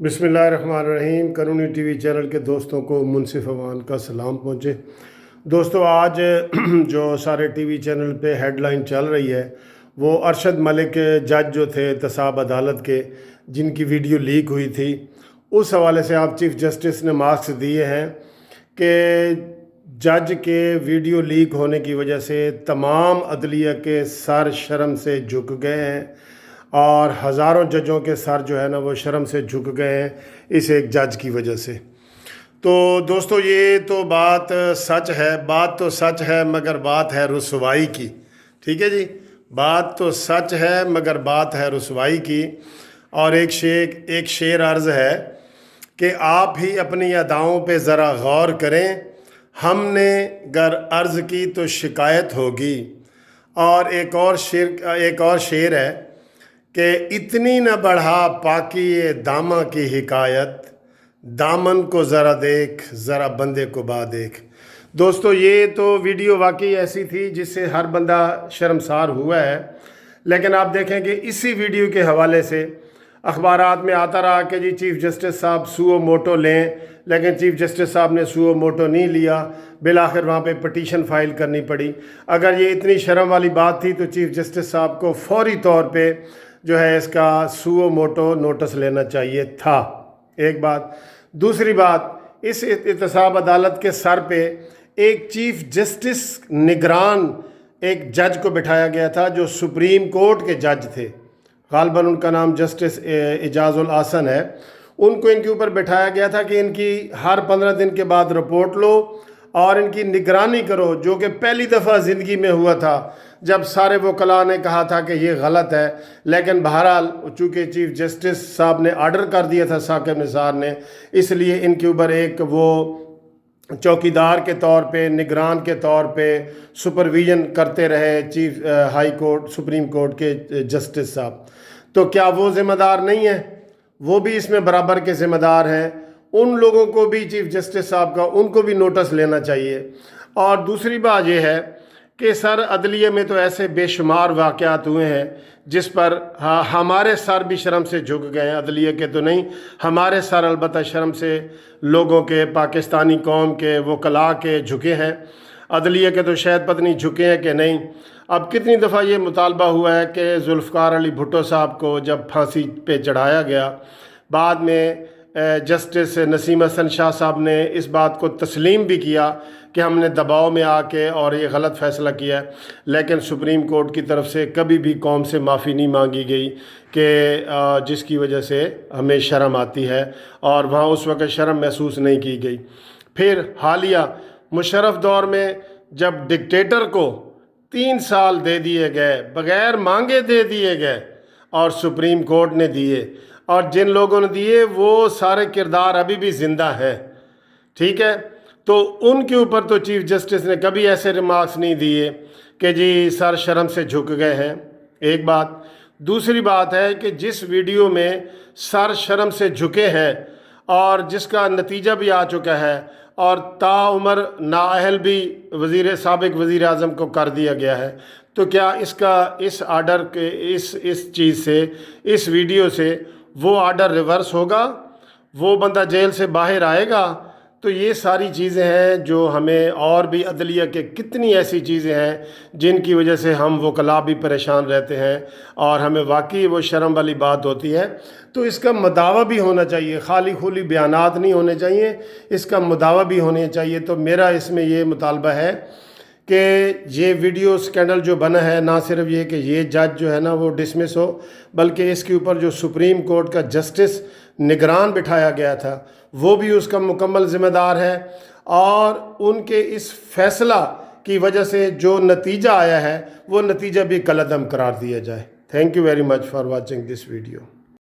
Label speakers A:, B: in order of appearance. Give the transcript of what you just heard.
A: बिस्मिल्लाहिर्रहमानिर्रहीम। कानूनी TV channel के दोस्तों को मुनसिफ अवान का सलाम पहुँचे। दोस्तों, आज जो सारे टीवी चैनल पे हेडलाइन चल रही है वो अरशद मलिक जज जो थे एहतसाब अदालत के, जिनकी वीडियो लीक हुई थी, उस हवाले से आप चीफ जस्टिस ने मार्क्स दिए हैं कि जज के वीडियो लीक होने की वजह से तमाम अदलिया के सर शर्म से झुक गए हैं और हज़ारों जजों के सर जो है ना वो शर्म से झुक गए हैं इस एक जज की वजह से। तो दोस्तों, ये तो बात सच है, मगर बात है रुसवाई की। ठीक है जी, बात तो सच है मगर बात है रुसवाई की। और एक शेर अर्ज़ है कि आप ही अपनी अदाओं पे ज़रा गौर करें, हमने गर अर्ज़ की तो शिकायत होगी। और एक और शेर है कि इतनी न बढ़ा पाकी ये दामा की हिकायत, दामन को ज़रा देख ज़रा बंदे को बा देख। दोस्तों, ये तो वीडियो वाकई ऐसी थी जिससे हर बंदा शर्मसार हुआ है। लेकिन आप देखें कि इसी वीडियो के हवाले से अखबारात में आता रहा कि जी चीफ़ जस्टिस साहब सुओ मोटो लें, लेकिन चीफ़ जस्टिस साहब ने सुओ मोटो नहीं लिया। बिलाखिर वहाँ पे पटिशन फ़ाइल करनी पड़ी। अगर ये इतनी शर्म वाली बात थी तो चीफ़ जस्टिस साहब को फौरी तौर पे जो है इसका सुओ मोटो नोटिस लेना चाहिए था। एक बात। दूसरी बात, इस एहतसाब अदालत के सर पे एक चीफ़ जस्टिस निगरान एक जज को बिठाया गया था जो सुप्रीम कोर्ट के जज थे। गालबन उनका नाम जस्टिस एजाजुल आसन है। उनको इनके ऊपर बिठाया गया था कि इनकी हर 15 दिन के बाद रिपोर्ट लो और इनकी निगरानी करो, जो कि पहली दफ़ा ज़िंदगी में हुआ था जब सारे वकला ने कहा था कि ये गलत है। लेकिन बहरहाल चूँकि चीफ़ जस्टिस साहब ने आर्डर कर दिया था साकिब निसार ने, इसलिए इनके ऊपर एक वो चौकीदार के तौर पे, निगरान के तौर पे सुपरविज़न करते रहे chief high court supreme court के जस्टिस साहब। तो क्या वो ज़िम्मेदार नहीं है? वो भी इसमें बराबर के ज़िम्मेदार हैं। उन लोगों को भी चीफ जस्टिस साहब का उनको भी नोटिस लेना चाहिए। और दूसरी बात यह है कि सर अदलिया में तो ऐसे बेशुमार वाक़यात हुए हैं जिस पर हमारे सर भी शर्म से झुक गए हैं। अदलिया के तो नहीं, हमारे सर अलबत्ता शर्म से लोगों के, पाकिस्तानी कौम के, वकला के झुके हैं। अदलिया के तो शायद पता नहीं झुके हैं कि नहीं। अब कितनी दफ़ा ये मुतालबा हुआ है कि जुल्फ़िकार अली भुट्टो साहब को जब फांसी पे चढ़ाया गया, बाद में जस्टिस नसीम हसन शाह साहब ने इस बात को तस्लीम भी किया कि हमने दबाव में आके और ये गलत फ़ैसला किया है। लेकिन सुप्रीम कोर्ट की तरफ से कभी भी कौम से माफ़ी नहीं मांगी गई कि जिसकी वजह से हमें शर्म आती है, और वहाँ उस वक़्त शर्म महसूस नहीं की गई। फिर हालिया मुशर्रफ दौर में जब डिक्टेटर को 3 साल दे दिए गए, बग़ैर मांगे दे दिए गए, और सुप्रीम कोर्ट ने दिए, और जिन लोगों ने दिए वो सारे किरदार अभी भी ज़िंदा हैं। ठीक है, तो उनके ऊपर तो चीफ़ जस्टिस ने कभी ऐसे रिमार्क्स नहीं दिए कि जी सर शर्म से झुक गए हैं। एक बात। दूसरी बात है कि जिस वीडियो में सर शर्म से झुके हैं और जिसका नतीजा भी आ चुका है और ताउमर नाअहल भी साबिक वज़ीर आज़म को कर दिया गया है, तो क्या इस आर्डर के इस चीज़ से, इस वीडियो से वो आर्डर रिवर्स होगा, वो बंदा जेल से बाहर आएगा? तो ये सारी चीज़ें हैं जो हमें, और भी अदलिया के कितनी ऐसी चीज़ें हैं जिनकी वजह से हम वकला भी परेशान रहते हैं और हमें वाकई वो शर्म वाली बात होती है। तो इसका मुदावा भी होना चाहिए, खाली खुली बयानात नहीं होने चाहिए, इसका मुदावा भी होना चाहिए। तो मेरा इसमें ये मुतालबा है कि ये वीडियो स्कैंडल जो बना है, ना सिर्फ ये कि ये जज जो है ना वो डिसमिस हो, बल्कि इसके ऊपर जो सुप्रीम कोर्ट का जस्टिस निगरान बिठाया गया था वो भी उसका मुकम्मल ज़िम्मेदार है, और उनके इस फैसला की वजह से जो नतीजा आया है वो नतीजा भी कलअदम करार दिया जाए। Thank you very much for watching this video.